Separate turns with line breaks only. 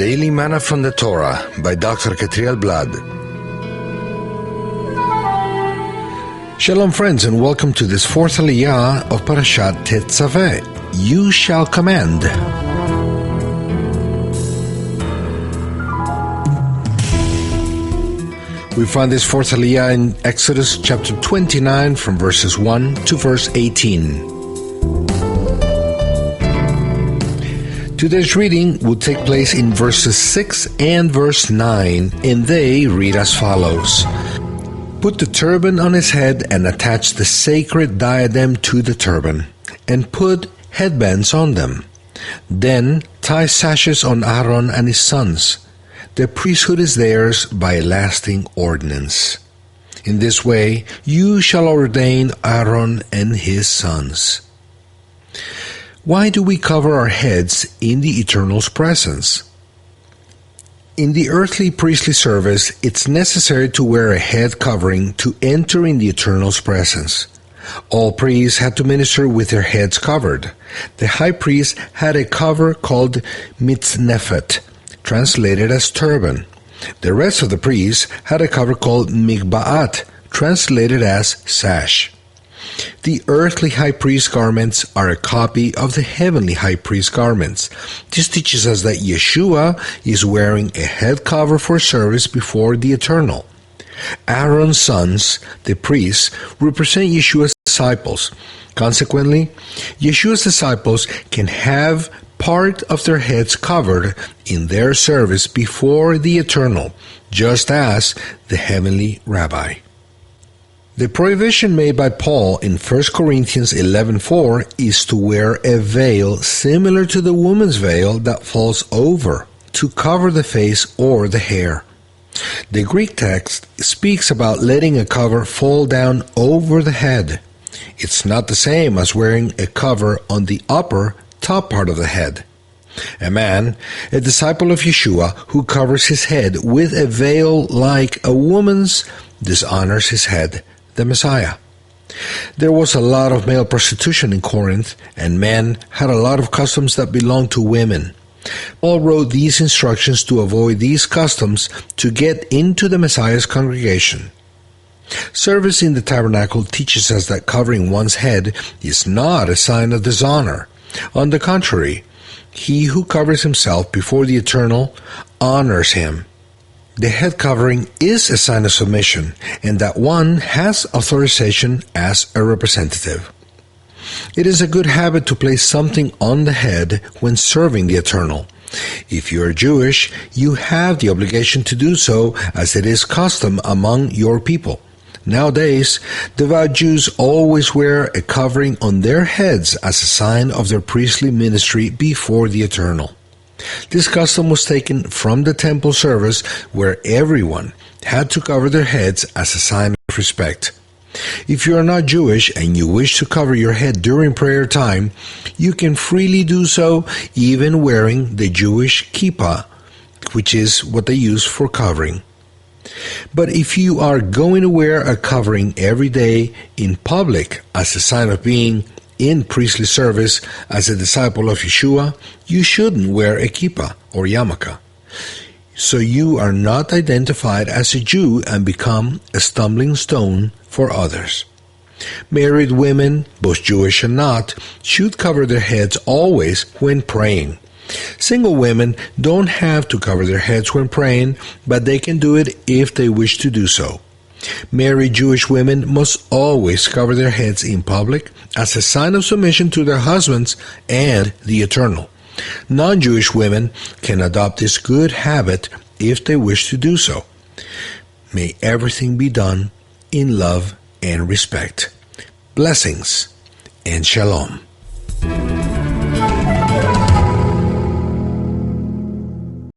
Daily Manna from the Torah by Dr. Ketriel Blad. Shalom friends, and welcome to this fourth aliyah of Parashat Tetsaveh. You shall command. We find this fourth aliyah in Exodus chapter 29 from verses 1 to verse 18. Today's reading will take place in verses 6 and verse 9, and they read as follows. Put the turban on his head and attach the sacred diadem to the turban, and put headbands on them. Then tie sashes on Aaron and his sons. The priesthood is theirs by a lasting ordinance. In this way you shall ordain Aaron and his sons. Why do we cover our heads in the Eternal's presence? In the earthly priestly service, it's necessary to wear a head covering to enter in the Eternal's presence. All priests had to minister with their heads covered. The high priest had a cover called mitznefet, translated as turban. The rest of the priests had a cover called migba'at, translated as sash. The earthly high priest garments are a copy of the heavenly high priest garments. This teaches us that Yeshua is wearing a head cover for service before the Eternal. Aaron's sons, the priests, represent Yeshua's disciples. Consequently, Yeshua's disciples can have part of their heads covered in their service before the Eternal, just as the heavenly rabbi. The prohibition made by Paul in 1 Corinthians 11:4 is to wear a veil similar to the woman's veil that falls over, to cover the face or the hair. The Greek text speaks about letting a cover fall down over the head. It's not the same as wearing a cover on the upper top part of the head. A man, a disciple of Yeshua, who covers his head with a veil like a woman's, dishonors his head, the Messiah. There was a lot of male prostitution in Corinth, and men had a lot of customs that belonged to women. Paul wrote these instructions to avoid these customs to get into the Messiah's congregation. Service in the tabernacle teaches us that covering one's head is not a sign of dishonor. On the contrary, he who covers himself before the Eternal honors him. The head covering is a sign of submission, and that one has authorization as a representative. It is a good habit to place something on the head when serving the Eternal. If you are Jewish, you have the obligation to do so, as it is custom among your people. Nowadays, devout Jews always wear a covering on their heads as a sign of their priestly ministry before the Eternal. This custom was taken from the temple service, where everyone had to cover their heads as a sign of respect. If you are not Jewish and you wish to cover your head during prayer time, you can freely do so, even wearing the Jewish kippah, which is what they use for covering. But if you are going to wear a covering every day in public as a sign of being in priestly service as a disciple of Yeshua, you shouldn't wear a kippah or yarmulke. So you are not identified as a Jew and become a stumbling stone for others. Married women, both Jewish and not, should cover their heads always when praying. Single women don't have to cover their heads when praying, but they can do it if they wish to do so. Married Jewish women must always cover their heads in public as a sign of submission to their husbands and the Eternal. Non-Jewish women can adopt this good habit if they wish to do so. May everything be done in love and respect. Blessings and shalom.